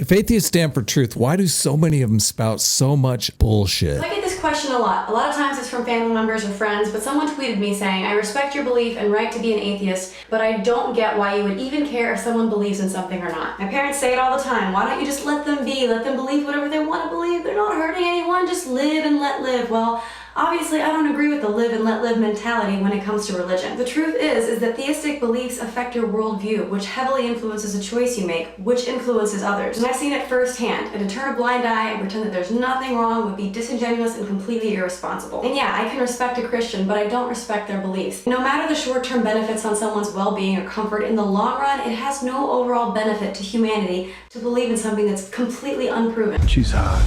If atheists stand for truth, why do so many of them spout so much bullshit? I get this question a lot. A lot of times it's from family members or friends, but someone tweeted me saying, I respect your belief and right to be an atheist, but I don't get why you would even care if someone believes in something or not. My parents say it all the time. Why don't you just let them be? Let them believe whatever they want to believe. They're not hurting anyone. Just live and let live. Well, obviously, I don't agree with the live and let live mentality when it comes to religion. The truth is that theistic beliefs affect your worldview, which heavily influences the choice you make, which influences others. And I've seen it firsthand, and to turn a blind eye and pretend that there's nothing wrong would be disingenuous and completely irresponsible. And yeah, I can respect a Christian, but I don't respect their beliefs. No matter the short-term benefits on someone's well-being or comfort, in the long run, it has no overall benefit to humanity to believe in something that's completely unproven. She's hot.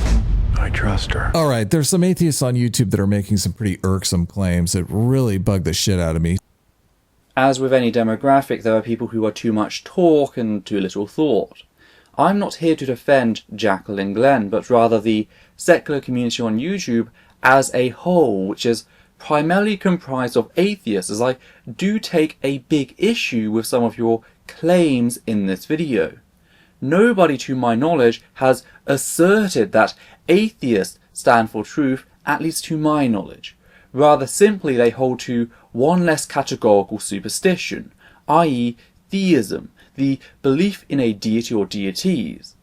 I trust her. All right, there's some atheists on YouTube that are making some pretty irksome claims that really bug the shit out of me. As with any demographic, there are people who are too much talk and too little thought. I'm not here to defend JaclynGlenn, but rather the secular community on YouTube as a whole, which is primarily comprised of atheists, as I do take a big issue with some of your claims in this video. Nobody, to my knowledge, has asserted that atheists stand for truth, at least to my knowledge. Rather simply, they hold to one less categorical superstition, i.e. theism, the belief in a deity or deities.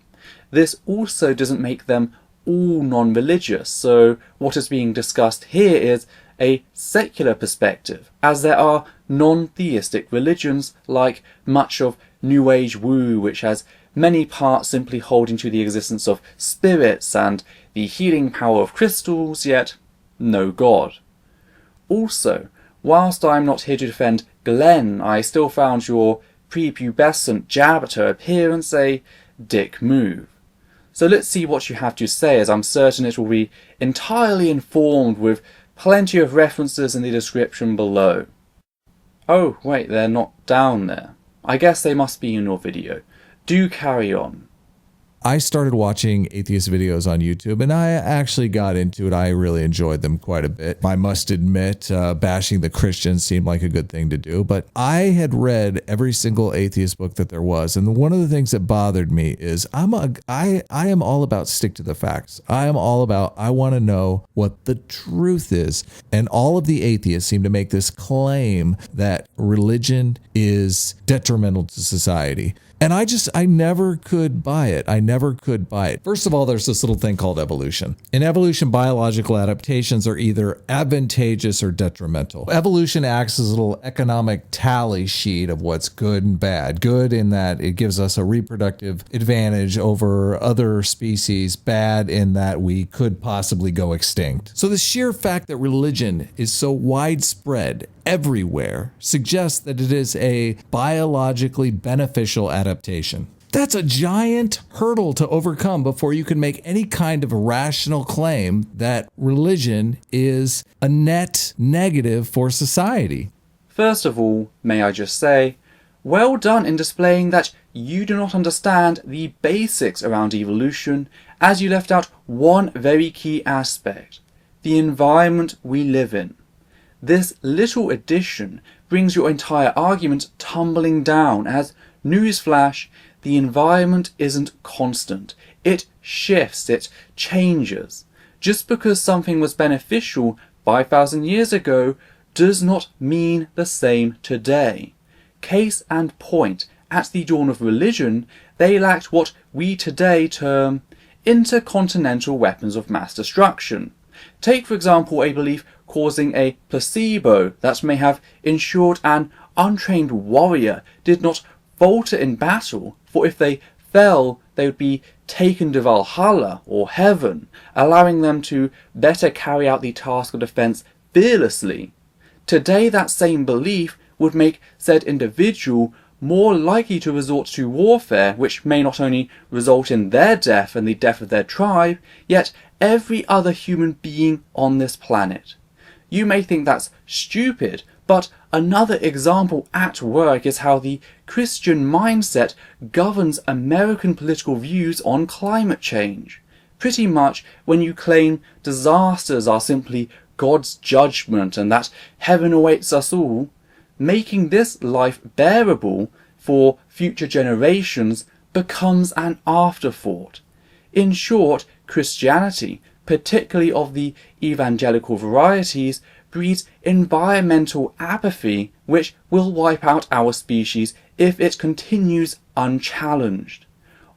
This also doesn't make them all non-religious, so what is being discussed here is a secular perspective, as there are non-theistic religions like much of New Age woo, which has many parts simply holding to the existence of spirits and the healing power of crystals, yet no God. Also, whilst I'm not here to defend Glenn, I still found your prepubescent jab at her appearance a dick move. So let's see what you have to say, as I'm certain it will be entirely informed with plenty of references in the description below. Oh, wait, they're not down there. I guess they must be in your video. Do carry on. I started watching atheist videos on YouTube, and I actually got into it. I really enjoyed them quite a bit. I must admit, bashing the Christians seemed like a good thing to do, but I had read every single atheist book that there was, and one of the things that bothered me is I am all about stick to the facts. I am all about, I want to know what the truth is, and all of the atheists seem to make this claim that religion is detrimental to society. And I never could buy it. I never could buy it. First of all, there's this little thing called evolution. In evolution, biological adaptations are either advantageous or detrimental. Evolution acts as a little economic tally sheet of what's good and bad. Good in that it gives us a reproductive advantage over other species. Bad in that we could possibly go extinct. So the sheer fact that religion is so widespread everywhere suggests that it is a biologically beneficial adaptation. That's a giant hurdle to overcome before you can make any kind of rational claim that religion is a net negative for society. First of all, may I just say, well done in displaying that you do not understand the basics around evolution, as you left out one very key aspect: the environment we live in. This little addition brings your entire argument tumbling down, as, newsflash, the environment isn't constant. It shifts, it changes. Just because something was beneficial 5,000 years ago does not mean the same today. Case and point, at the dawn of religion, they lacked what we today term intercontinental weapons of mass destruction. Take, for example, a belief causing a placebo that may have ensured an untrained warrior did not falter in battle, for if they fell, they would be taken to Valhalla or heaven, allowing them to better carry out the task of defense fearlessly. Today, that same belief would make said individual more likely to resort to warfare, which may not only result in their death and the death of their tribe, yet every other human being on this planet. You may think that's stupid, but another example at work is how the Christian mindset governs American political views on climate change. Pretty much when you claim disasters are simply God's judgment and that heaven awaits us all, making this life bearable for future generations becomes an afterthought. In short, Christianity, particularly of the evangelical varieties, breeds environmental apathy which will wipe out our species if it continues unchallenged.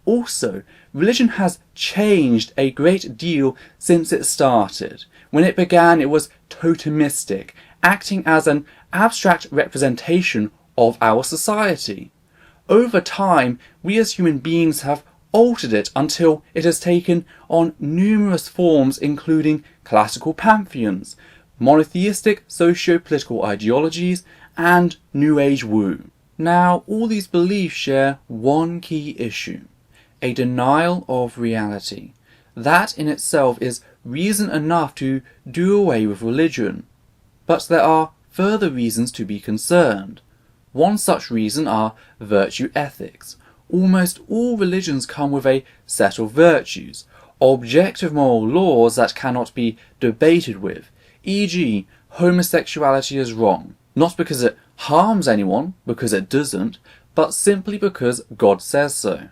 Also, religion has changed a great deal since it started. When it began, it was totemistic, acting as an abstract representation of our society. Over time, we as human beings have altered it until it has taken on numerous forms, including classical pantheons, monotheistic socio-political ideologies, and New Age woo. Now, all these beliefs share one key issue: a denial of reality. That in itself is reason enough to do away with religion. But there are further reasons to be concerned. One such reason are virtue ethics. Almost all religions come with a set of virtues, objective moral laws that cannot be debated with, e.g., homosexuality is wrong, not because it harms anyone, because it doesn't, but simply because God says so.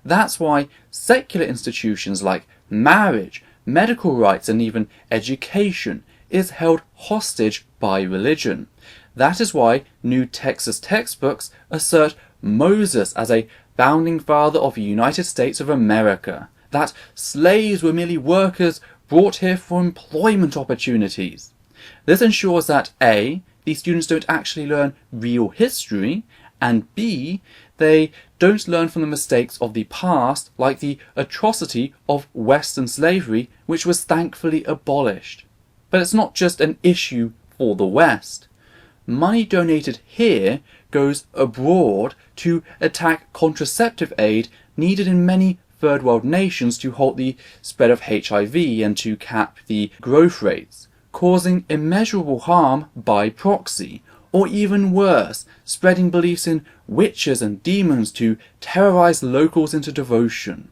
That's why secular institutions like marriage, medical rights, and even education is held hostage by religion. That is why New Texas textbooks assert Moses as a founding father of the United States of America, that slaves were merely workers brought here for employment opportunities. This ensures that A, these students don't actually learn real history, and B, they don't learn from the mistakes of the past, like the atrocity of Western slavery, which was thankfully abolished. But it's not just an issue for the West. Money donated here goes abroad to attack contraceptive aid needed in many third world nations to halt the spread of HIV and to cap the growth rates, causing immeasurable harm by proxy, or even worse, spreading beliefs in witches and demons to terrorize locals into devotion.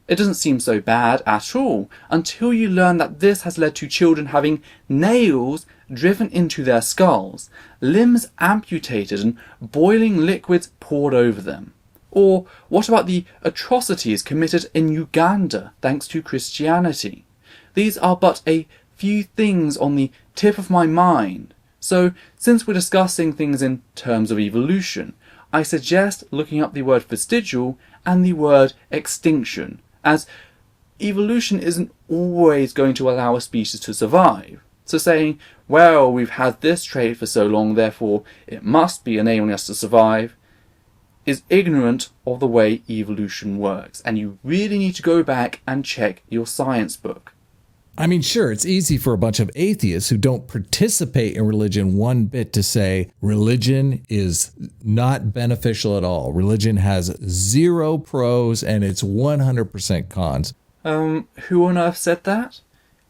It doesn't seem so bad at all until you learn that this has led to children having nails driven into their skulls, limbs amputated, and boiling liquids poured over them. Or what about the atrocities committed in Uganda thanks to Christianity? These are but a few things on the tip of my mind. So, since we're discussing things in terms of evolution, I suggest looking up the word vestigial and the word extinction, as evolution isn't always going to allow a species to survive. So saying, well, we've had this trait for so long, therefore it must be enabling us to survive, is ignorant of the way evolution works, and you really need to go back and check your science book. I mean, sure, it's easy for a bunch of atheists who don't participate in religion one bit to say religion is not beneficial at all. Religion has 0 pros and it's 100% cons. Who on earth said that?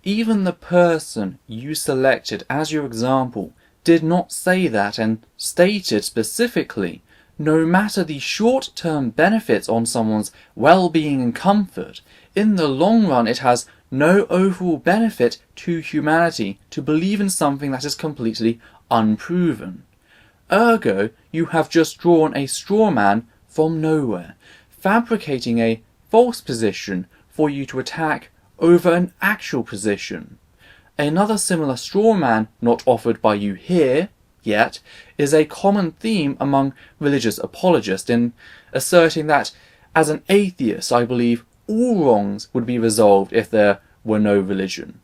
Even the person you selected as your example did not say that, and stated specifically, no matter the short-term benefits on someone's well-being and comfort, in the long run it has no overall benefit to humanity to believe in something that is completely unproven. Ergo, you have just drawn a straw man from nowhere, fabricating a false position for you to attack over an actual position. Another similar straw man not offered by you here, yet, is a common theme among religious apologists in asserting that, as an atheist, I believe all wrongs would be resolved if there were no religion.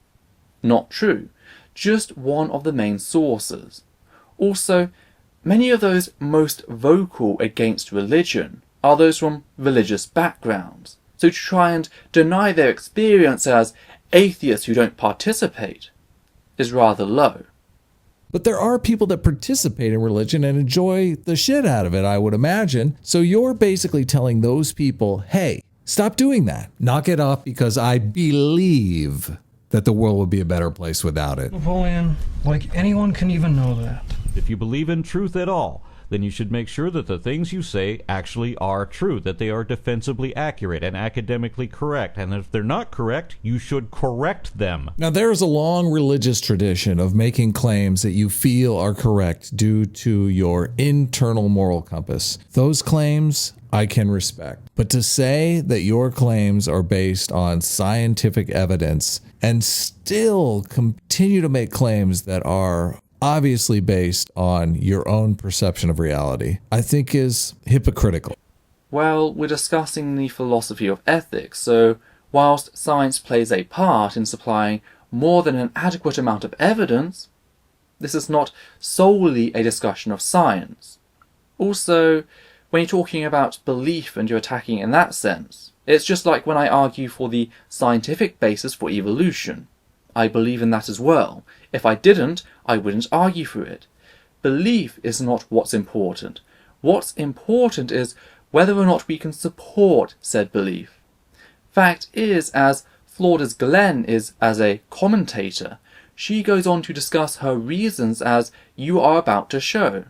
Not true, just one of the main sources. Also, many of those most vocal against religion are those from religious backgrounds, so to try and deny their experience as atheists who don't participate is rather low. But there are people that participate in religion and enjoy the shit out of it, I would imagine. So you're basically telling those people, hey, stop doing that. Knock it off, because I believe that the world would be a better place without it. Napoleon, like anyone can even know that. If you believe in truth at all, then you should make sure that the things you say actually are true, that they are defensibly accurate and academically correct, and if they're not correct, you should correct them. Now, there is a long religious tradition of making claims that you feel are correct due to your internal moral compass. Those claims I can respect. But to say that your claims are based on scientific evidence and still continue to make claims that are obviously based on your own perception of reality, I think is hypocritical. Well, we're discussing the philosophy of ethics, so whilst science plays a part in supplying more than an adequate amount of evidence, this is not solely a discussion of science. Also, when you're talking about belief and you're attacking in that sense, it's just like when I argue for the scientific basis for evolution. I believe in that as well. If I didn't, I wouldn't argue for it. Belief is not what's important. What's important is whether or not we can support said belief. Fact is, as flawed as Glenn is as a commentator, she goes on to discuss her reasons as you are about to show.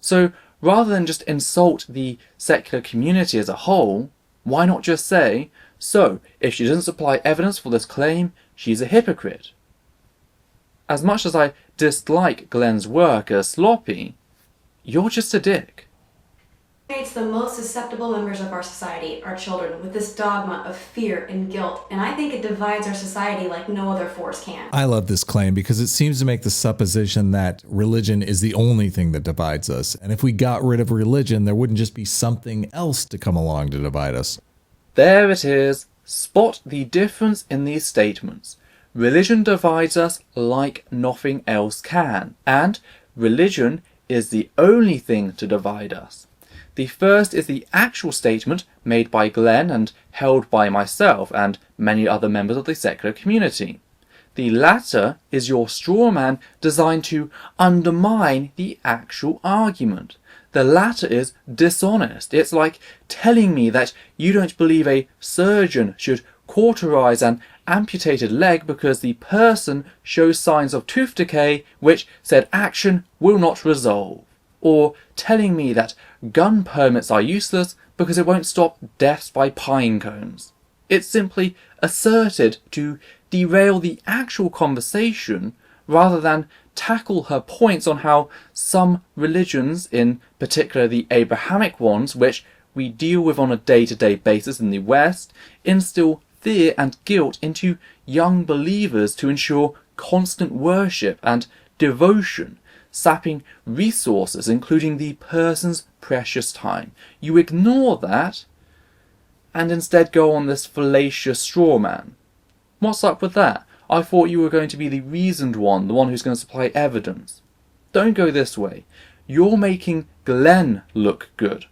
So, rather than just insult the secular community as a whole, why not just say, so, if she doesn't supply evidence for this claim, she's a hypocrite. As much as I dislike Glenn's work as sloppy, you're just a dick. It's the most susceptible members of our society, our children, with this dogma of fear and guilt, and I think it divides our society like no other force can. I love this claim because it seems to make the supposition that religion is the only thing that divides us. And if we got rid of religion, there wouldn't just be something else to come along to divide us. There it is. Spot the difference in these statements. Religion divides us like nothing else can, and religion is the only thing to divide us. The first is the actual statement made by Glenn and held by myself and many other members of the secular community. The latter is your straw man designed to undermine the actual argument. The latter is dishonest. It's like telling me that you don't believe a surgeon should cauterize an amputated leg because the person shows signs of tooth decay which said action will not resolve. Or telling me that gun permits are useless because it won't stop deaths by pine cones. It's simply asserted to derail the actual conversation rather than tackle her points on how some religions, in particular the Abrahamic ones, which we deal with on a day-to-day basis in the West, instill fear and guilt into young believers to ensure constant worship and devotion, sapping resources, including the person's precious time. You ignore that, and instead go on this fallacious straw man. What's up with that? I thought you were going to be the reasoned one, the one who's going to supply evidence. Don't go this way. You're making Glenn look good.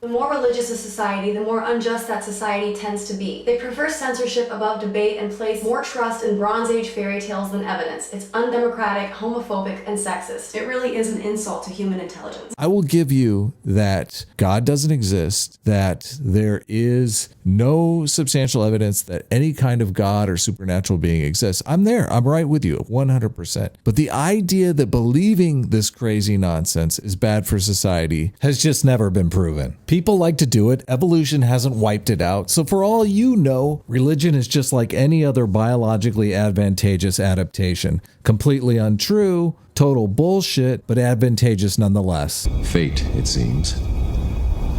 The more religious a society, the more unjust that society tends to be. They prefer censorship above debate and place more trust in Bronze Age fairy tales than evidence. It's undemocratic, homophobic, and sexist. It really is an insult to human intelligence. I will give you that God doesn't exist, that there is no substantial evidence that any kind of God or supernatural being exists. I'm there. I'm right with you 100%. But the idea that believing this crazy nonsense is bad for society has just never been proven. People like to do it. Evolution hasn't wiped it out. So for all you know, religion is just like any other biologically advantageous adaptation. Completely untrue, total bullshit, but advantageous nonetheless. Fate, it seems,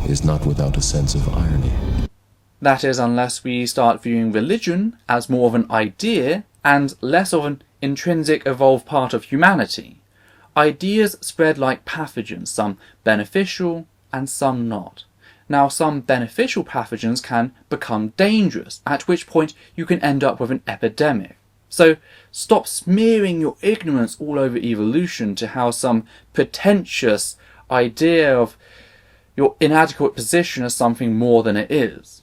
is not without a sense of irony. That is, unless we start viewing religion as more of an idea and less of an intrinsic evolved part of humanity. Ideas spread like pathogens, some beneficial and some not. Now, some beneficial pathogens can become dangerous, at which point you can end up with an epidemic. So stop smearing your ignorance all over evolution to how some pretentious idea of your inadequate position as something more than it is.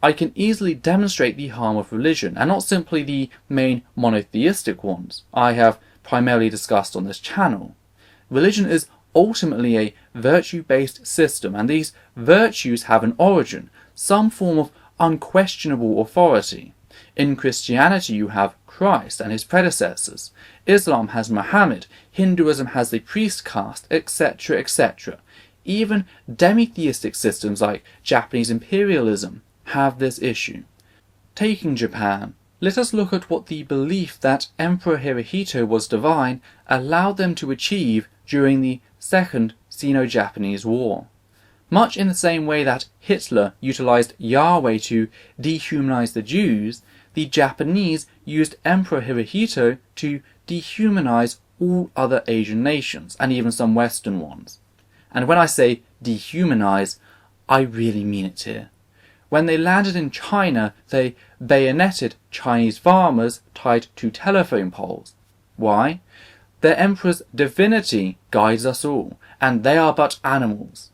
I can easily demonstrate the harm of religion, and not simply the main monotheistic ones I have primarily discussed on this channel. Religion is ultimately a virtue-based system, and these virtues have an origin, some form of unquestionable authority. In Christianity you have Christ and his predecessors. Islam has Muhammad. Hinduism has the priest caste, etc., etc. Even demi-theistic systems like Japanese imperialism have this issue. Taking Japan, let us look at what the belief that Emperor Hirohito was divine allowed them to achieve during the Second Sino-Japanese War. Much in the same way that Hitler utilized Yahweh to dehumanize the Jews, the Japanese used Emperor Hirohito to dehumanize all other Asian nations, and even some Western ones. And when I say dehumanize, I really mean it here. When they landed in China, they bayoneted Chinese farmers tied to telephone poles. Why? Their emperor's divinity guides us all, and they are but animals.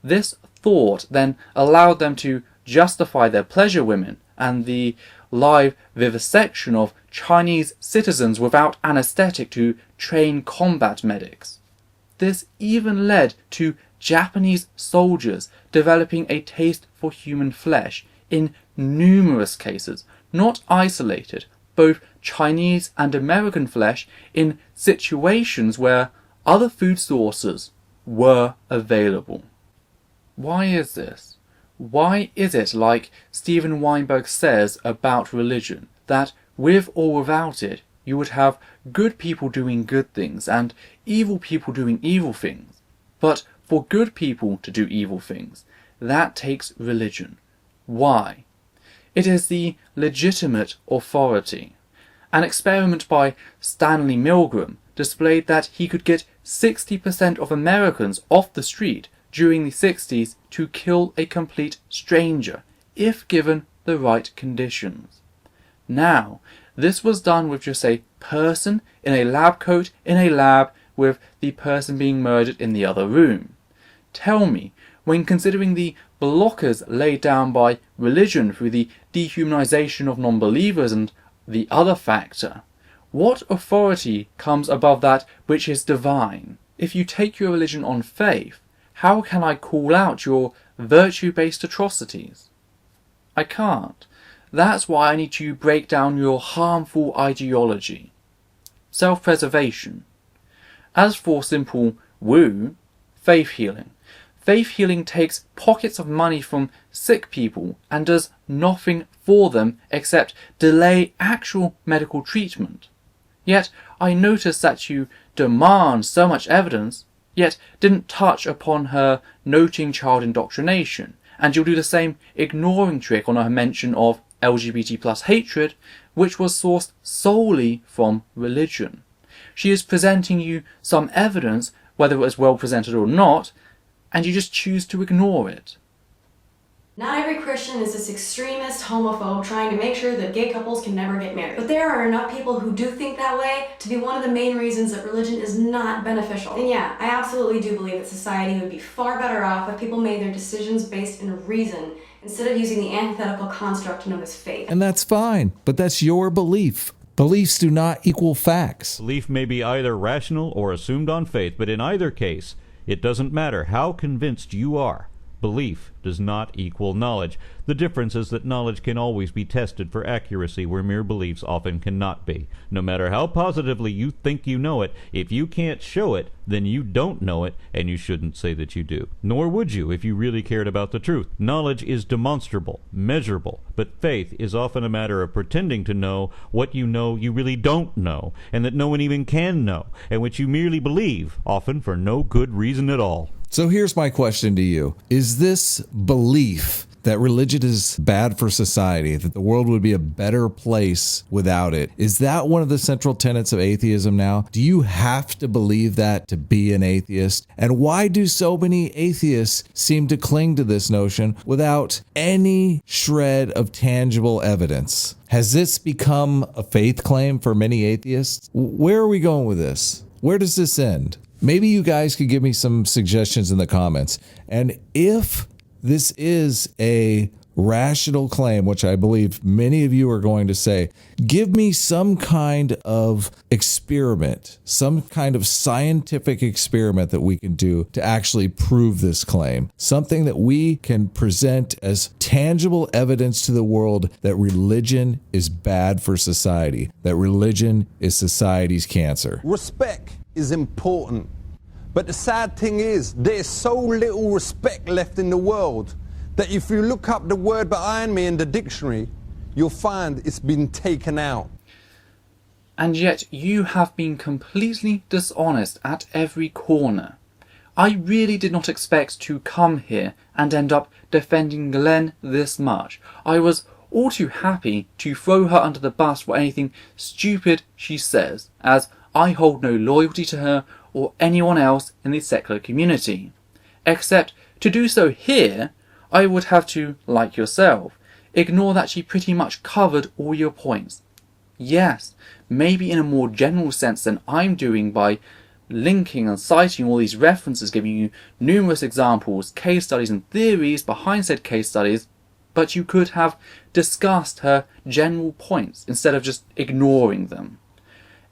This thought then allowed them to justify their pleasure women and the live vivisection of Chinese citizens without anesthetic to train combat medics. This even led to Japanese soldiers developing a taste for human flesh in numerous cases, not isolated, both Chinese and American flesh in situations where other food sources were available. Why is this? Why is it, like Steven Weinberg says about religion, that with or without it, you would have good people doing good things and evil people doing evil things? But for good people to do evil things, that takes religion. Why? It is the legitimate authority. An experiment by Stanley Milgram displayed that he could get 60% of Americans off the street during the 60s to kill a complete stranger, if given the right conditions. Now, this was done with just a person in a lab coat in a lab with the person being murdered in the other room. Tell me, when considering the blockers laid down by religion through the dehumanization of non-believers and the other factor, what authority comes above that which is divine? If you take your religion on faith, how can I call out your virtue-based atrocities? I can't. That's why I need to break down your harmful ideology. Self-preservation. As for simple woo, faith healing. Faith healing takes pockets of money from sick people and does nothing for them except delay actual medical treatment. Yet I notice that you demand so much evidence, yet didn't touch upon her noting child indoctrination, and you'll do the same ignoring trick on her mention of LGBT plus hatred, which was sourced solely from religion. She is presenting you some evidence, whether it was well presented or not, and you just choose to ignore it. Not every Christian is this extremist homophobe trying to make sure that gay couples can never get married. But there are enough people who do think that way to be one of the main reasons that religion is not beneficial. And yeah, I absolutely do believe that society would be far better off if people made their decisions based in reason instead of using the antithetical construct known as faith. And that's fine, but that's your belief. Beliefs do not equal facts. Belief may be either rational or assumed on faith, but in either case, it doesn't matter how convinced you are. Belief does not equal knowledge. The difference is that knowledge can always be tested for accuracy where mere beliefs often cannot be. No matter how positively you think you know it, if you can't show it, then you don't know it, and you shouldn't say that you do. Nor would you if you really cared about the truth. Knowledge is demonstrable, measurable, but faith is often a matter of pretending to know what you know you really don't know, and that no one even can know, and which you merely believe, often for no good reason at all. So here's my question to you. Is this belief that religion is bad for society, that the world would be a better place without it, is that one of the central tenets of atheism now? Do you have to believe that to be an atheist? And why do so many atheists seem to cling to this notion without any shred of tangible evidence? Has this become a faith claim for many atheists? Where are we going with this? Where does this end? Maybe you guys could give me some suggestions in the comments. And if this is a rational claim, which I believe many of you are going to say, give me some kind of experiment, some kind of scientific experiment that we can do to actually prove this claim. Something that we can present as tangible evidence to the world that religion is bad for society, that religion is society's cancer. Respect is important. But the sad thing is, there's so little respect left in the world that if you look up the word behind me in the dictionary, you'll find it's been taken out. And yet you have been completely dishonest at every corner. I really did not expect to come here and end up defending Glenn this much. I was all too happy to throw her under the bus for anything stupid she says, as I hold no loyalty to her or anyone else in the secular community. Except to do so here, I would have to, like yourself, ignore that she pretty much covered all your points. Yes, maybe in a more general sense than I'm doing by linking and citing all these references, giving you numerous examples, case studies and theories behind said case studies, but you could have discussed her general points instead of just ignoring them.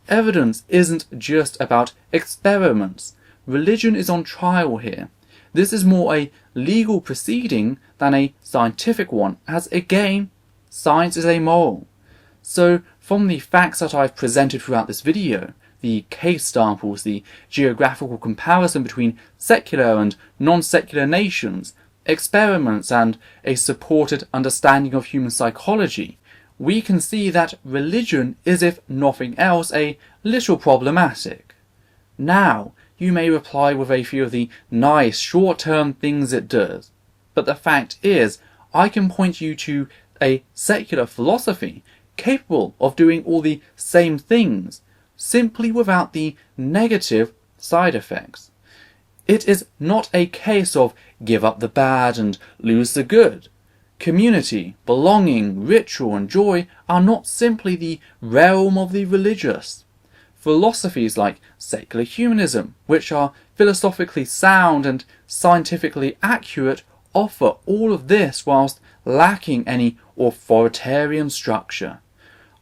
Evidence isn't just about experiments. Religion is on trial here. This is more a legal proceeding than a scientific one, as again, science is amoral. So from the facts that I've presented throughout this video, the case samples, the geographical comparison between secular and non-secular nations, experiments and a supported understanding of human psychology, we can see that religion is, if nothing else, a little problematic. Now, you may reply with a few of the nice short-term things it does, but the fact is, I can point you to a secular philosophy capable of doing all the same things, simply without the negative side effects. It is not a case of give up the bad and lose the good. Community, belonging, ritual and joy are not simply the realm of the religious. Philosophies like secular humanism, which are philosophically sound and scientifically accurate, offer all of this whilst lacking any authoritarian structure.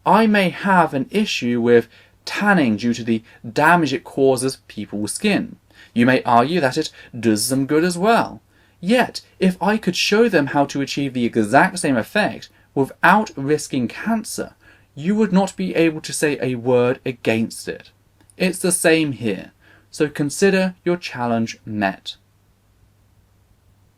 I may have an issue with tanning due to the damage it causes people's skin. You may argue that it does some good as well. Yet, if I could show them how to achieve the exact same effect without risking cancer, you would not be able to say a word against it. It's the same here, so consider your challenge met.